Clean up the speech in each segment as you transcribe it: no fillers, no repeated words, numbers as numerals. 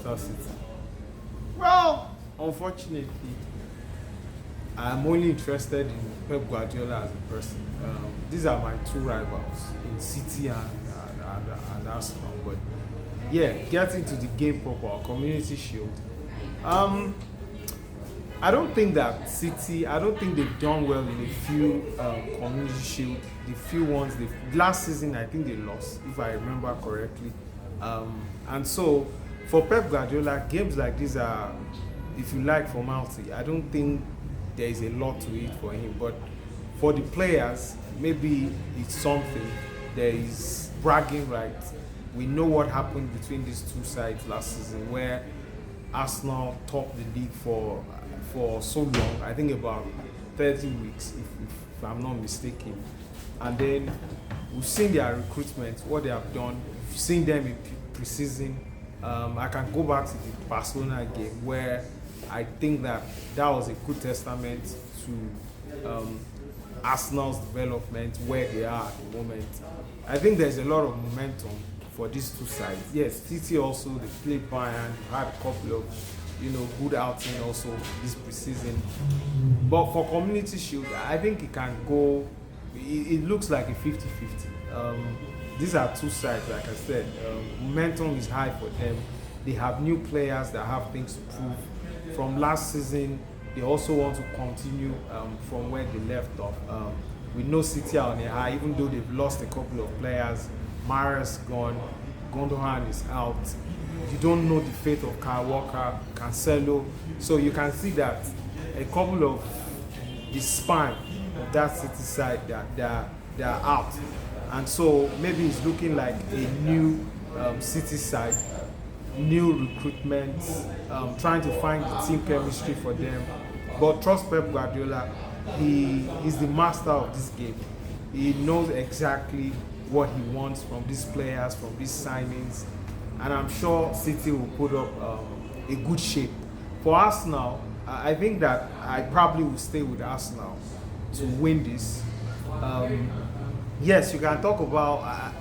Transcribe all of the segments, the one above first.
Manchester City? Well, unfortunately, I'm only interested in Pep Guardiola as a person. These are my two rivals in City and Arsenal. But yeah, getting to the game proper, Community Shield. Um, I don't think that City. I don't think they've done well in a few Community Shield. The few ones they last season, I think they lost, if I remember correctly. And so, for Pep Guardiola, games like these are, if you like, formality. I don't think there is a lot to it for him. But for the players, maybe it's something. There is bragging rights. We know what happened between these two sides last season, where Arsenal topped the league for so long. I think about 30 weeks, if I'm not mistaken. And then we've seen their recruitment, what they have done. We've seen them in pre-season. I can go back to the Barcelona game where I think that was a good testament to Arsenal's development, where they are at the moment. I think there's a lot of momentum for these two sides. Yes, City also, they played Bayern, had a couple of good outing also this preseason. But for Community Shield, I think it can go, it looks like a 50-50. These are two sides, like I said. Momentum is high for them. They have new players that have things to prove. From last season, they also want to continue from where they left off. We know City are on a high, even though they've lost a couple of players. Mahrez gone, Gundogan is out. You don't know the fate of Kyle Walker, Cancelo. So you can see that a couple of the span of that City side, they are out. And so maybe it's looking like a new City side, new recruitment, trying to find the team chemistry for them. But trust Pep Guardiola, he is the master of this game. He knows exactly what he wants from these players, from these signings. And I'm sure City will put up a good shape. For Arsenal, I think that I probably will stay with Arsenal to win this. Yes, you can talk about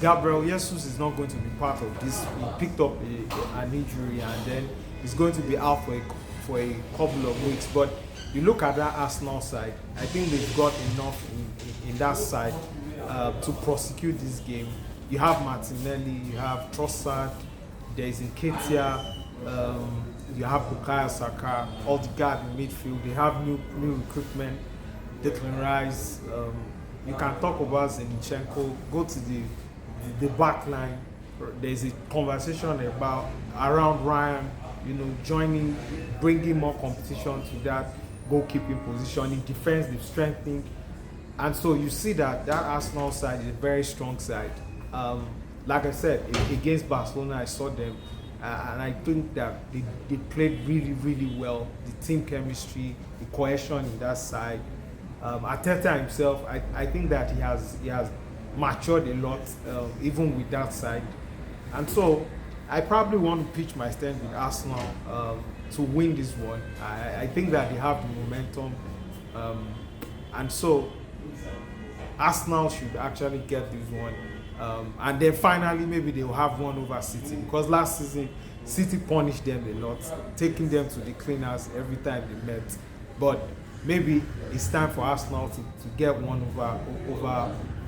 Gabriel Jesus is not going to be part of this. He picked up an injury and then he's going to be out for a couple of weeks. But you look at that Arsenal side, I think they've got enough in that side to prosecute this game. You have Martinelli, you have Trossard, there is Nketiah, you have Bukayo Saka, Odegaard in midfield. They have new recruitment, Declan Rice. You can talk about Zinchenko. Go to the back line. There's a conversation around Ryan, joining, bringing more competition to that goalkeeping position. In defense, they've strengthened. And so you see that Arsenal side is a very strong side. Like I said, against Barcelona, I saw them, and I think that they played really, really well. The team chemistry, the cohesion in that side. Arteta himself, I think that he has matured a lot, even with that side. And so I probably want to pitch my stand with Arsenal to win this one. I think that they have the momentum, and so Arsenal should actually get this one. And then finally, maybe they'll have one over City, because last season City punished them a lot, taking them to the cleaners every time they met. But maybe it's time for Arsenal to get one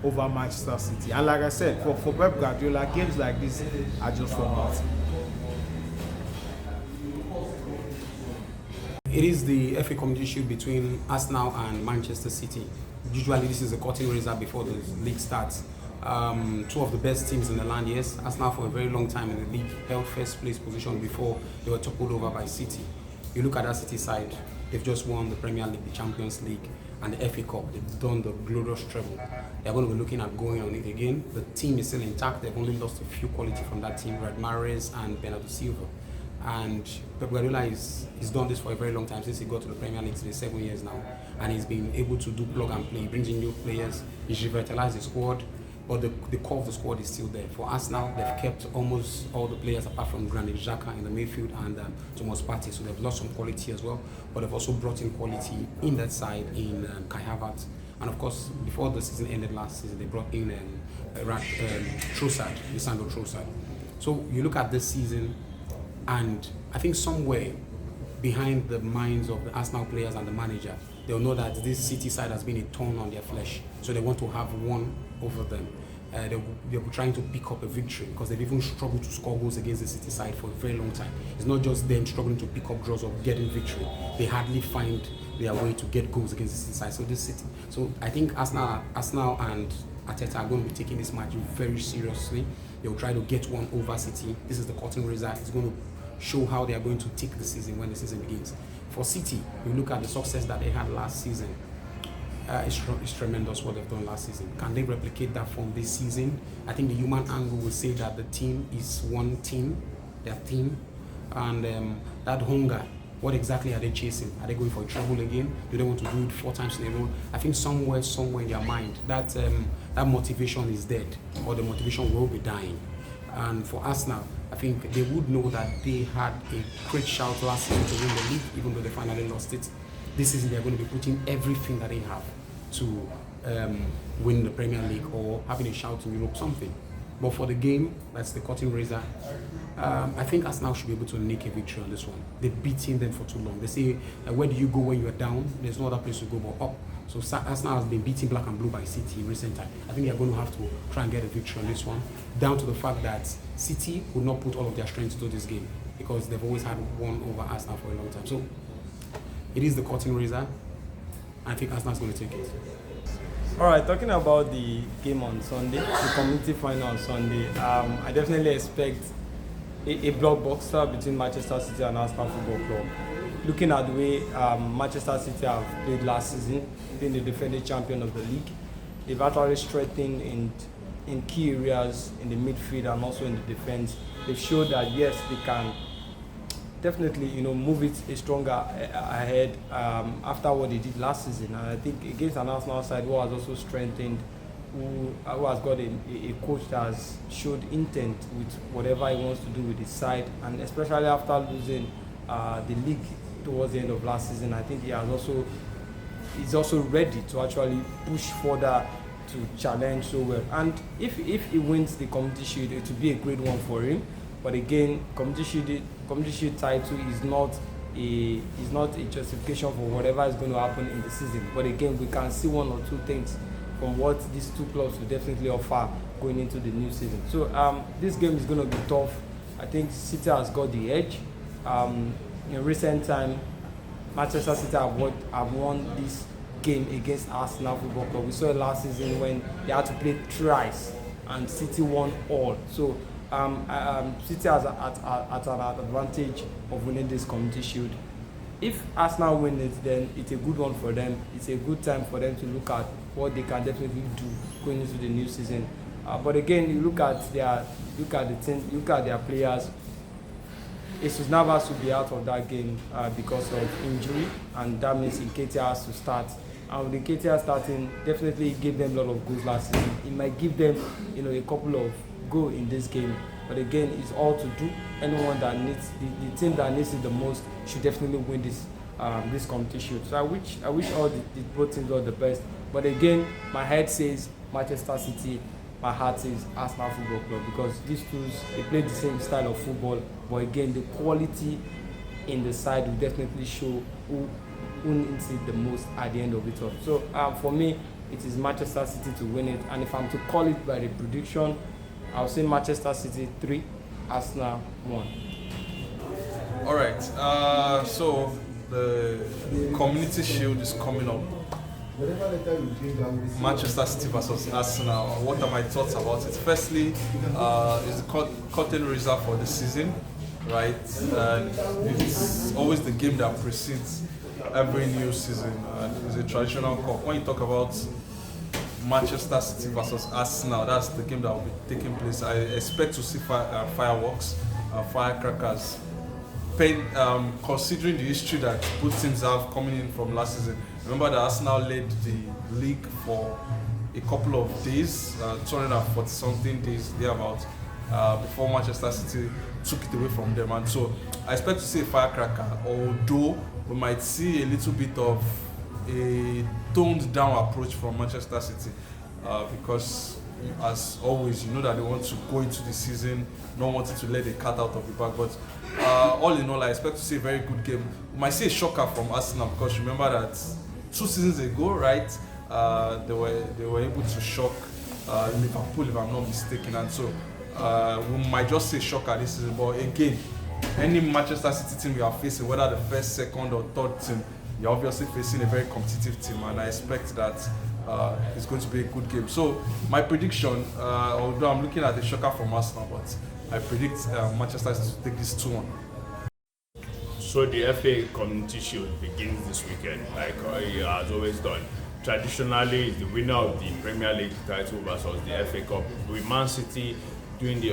over Manchester City. And like I said, for Pep Guardiola, games like this are just formality. It is the FA Community Shield between Arsenal and Manchester City. Usually this is a curtain raiser before the league starts. Two of the best teams in the land, yes. Arsenal for a very long time in the league held first place position before they were toppled over by City. You look at that City side, they've just won the Premier League, the Champions League, and the FA Cup. They've done the glorious treble. They're going to be looking at going on it again. The team is still intact. They've only lost a few quality from that team, Riyad Mahrez and Bernardo Silva. And Pep Guardiola he's done this for a very long time, since he got to the Premier League. It's 7 years now, and he's been able to do plug and play. He brings in new players. He's revitalized the squad, but the core of the squad is still there. For Arsenal, they've kept almost all the players apart from Granit Xhaka in the midfield and Thomas Partey, so they've lost some quality as well. But they've also brought in quality in that side in Kai Havertz, and of course, before the season ended last season, they brought in Trossard, Lisandro Trossard. So you look at this season. And I think somewhere behind the minds of the Arsenal players and the manager, they'll know that this City side has been a thorn on their flesh, so they want to have one over them. They'll be trying to pick up a victory because they've even struggled to score goals against the City side for a very long time. It's not just them struggling to pick up draws or getting victory. They hardly find their way to get goals against the City side. So I think Arsenal and Arteta are going to be taking this match very seriously. They'll try to get one over City. This is the curtain raiser. It's going to show how they are going to take the season when the season begins. For City, you look at the success that they had last season. It's tremendous what they've done last season. Can they replicate that from this season? I think the human angle will say that the team is one team, their team, and that hunger. What exactly are they chasing? Are they going for a treble again? Do they want to do it 4 times in a row? I think somewhere in their mind that motivation is dead, or the motivation will be dying. And for Arsenal, I think they would know that they had a great shout last season to win the league, even though they finally lost it. This season they're going to be putting everything that they have to win the Premier League or having a shout in Europe, something. But for the game, that's the curtain raiser. I think Arsenal should be able to nick a victory on this one. They've beaten them for too long. They say, where do you go when you're down? There's no other place to go but up. So Arsenal has been beating black and blue by City in recent time. I think they're going to have to try and get a victory on this one, down to the fact that City would not put all of their strength into this game because they've always had one over Arsenal for a long time. So it is the curtain raiser. I think Arsenal's going to take it. All right, talking about the game on Sunday, the community final on Sunday, I definitely expect a blockbuster between Manchester City and Arsenal Football Club. Looking at the way Manchester City have played last season, being the defending champion of the league, they've actually strengthened in key areas in the midfield and also in the defense. They've showed that yes, they can definitely move it a stronger ahead after what they did last season. And I think against an Arsenal side who has also strengthened, who has got a coach that has showed intent with whatever he wants to do with his side, and especially after losing the league towards the end of last season, I think he's also ready to actually push further to challenge so well. And if he wins the Community Shield, it will be a great one for him. But again, Community Shield title is not a justification for whatever is going to happen in the season. But again, we can see 1 or 2 things from what these 2 clubs will definitely offer going into the new season. So this game is going to be tough. I think City has got the edge. In recent time, Manchester City have won this game against Arsenal Football Club. We saw it last season when they had to play thrice and City won all. So City has at an advantage of winning this Community Shield. If Arsenal win it, then it's a good one for them. It's a good time for them to look at what they can definitely do going into the new season. But again, you look at the team, look at their players. Jesus Navas will be out of that game because of injury, and that means Nketiah has to start. And with Nketiah starting, definitely gave them a lot of goals last season. It might give them, a couple of goals in this game. But again, it's all to do. Anyone that needs the team that needs it the most should definitely win this competition. So I wish all the both teams all the best. But again, my head says Manchester City. My heart says Arsenal Football Club, because these two, they play the same style of football, but again the quality in the side will definitely show who needs it the most at the end of it all. So for me, it is Manchester City to win it, and if I'm to call it by the prediction, I'll say Manchester City 3, Arsenal 1. All right, so the Community Shield is coming up. Manchester City versus Arsenal. What are my thoughts about it? Firstly, it's the curtain raiser for the season, right? And it's always the game that precedes every new season. It's a traditional cup. When you talk about Manchester City versus Arsenal, that's the game that will be taking place. I expect to see fireworks, firecrackers. Considering the history that both teams have coming in from last season. Remember that Arsenal led the league for a couple of days, 240 something days thereabout, before Manchester City took it away from them. And so I expect to see a firecracker, although we might see a little bit of a toned down approach from Manchester City. because as always, you know that they want to go into the season not wanting to let the cat out of the bag. But all in all, I expect to see a very good game. We might see a shocker from Arsenal because remember that 2 seasons ago, right, they were able to shock Liverpool, if I'm not mistaken, and so we might just say shocker this season. But again, any Manchester City team you are facing, whether the first, second, or third team, you're obviously facing a very competitive team, and I expect that it's going to be a good game. So my prediction, although I'm looking at the shocker from Arsenal, but I predict Manchester City to take this 2-1. So the FA Community Shield begins this weekend, like it has always done. Traditionally, it's the winner of the Premier League title versus the FA Cup, with Man City doing the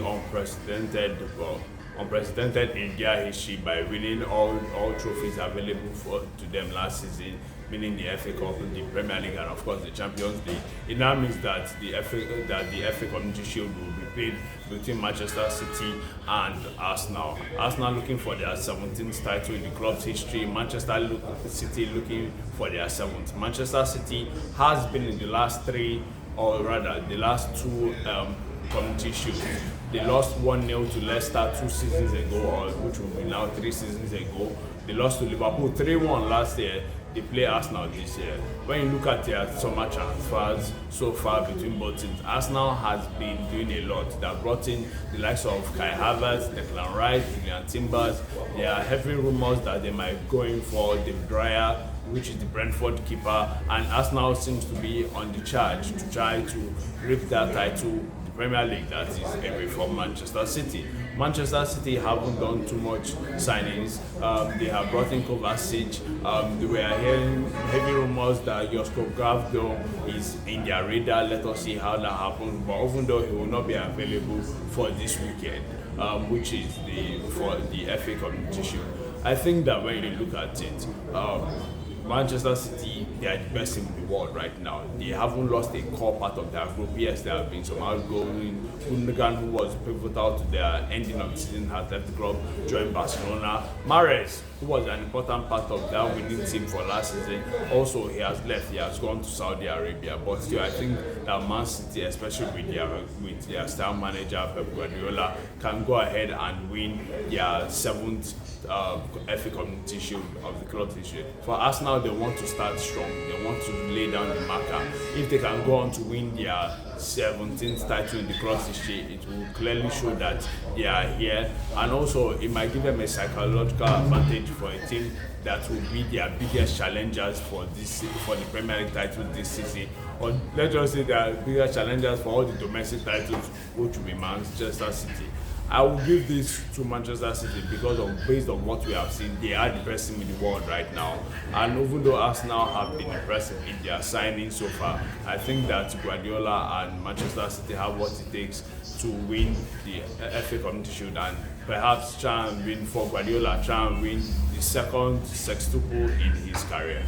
unprecedented in their history by winning all trophies available to them last season, meaning the FA Cup, the Premier League, and of course the Champions League. It now means that the FA Community Shield will be played between Manchester City and Arsenal. Arsenal looking for their 17th title in the club's history. Manchester City looking for their 7th. Manchester City has been in the last 3, or rather the last 2 Community Shields. They lost 1-0 to Leicester 2 seasons ago, or which will be now 3 seasons ago. They lost to Liverpool 3-1 last year. They play Arsenal this year. When you look at their summer transfers so far between both teams, Arsenal has been doing a lot. They have brought in the likes of Kai Havertz, Declan Rice, Julian Timbers. There are heavy rumours that they might go in for David Raya, which is the Brentford keeper, and Arsenal seems to be on the charge to try to reap that title, the Premier League, that is away from Manchester City. Manchester City haven't done too much signings. They have brought in Kovacic. They were hearing heavy rumours that Josko Gravdo is in their radar. Let us see how that happens. But even though he will not be available for this weekend, which is for the FA Community Shield, I think that when you look at it, Manchester City, they are the best team in the world right now. They haven't lost a core part of their group. Yes, there have been some outgoing. Gundogan, who was pivotal to their ending of the season, has left the club, joined Barcelona. Mahrez, who was an important part of that winning team for last season, also he has left. He has gone to Saudi Arabia. But still, I think that Man City, especially with their star manager Pep Guardiola, can go ahead and win their 7th FA Community Shield of the club's history. For Arsenal, they want to start strong. They want to lay down the marker. If they can go on to win their 17th title in the club's history, it will clearly show that they are here, and also it might give them a psychological advantage for a team that will be their biggest challengers for the Premier League title this season. Or let's just say their biggest challengers for all the domestic titles, which will be Manchester City. I will give this to Manchester City because based on what we have seen, they are the best team in the world right now. And even though Arsenal have been impressive in their signing so far, I think that Guardiola and Manchester City have what it takes to win the FA Community Shield, and perhaps try and win, for Guardiola, try and win the 2nd sextuple in his career.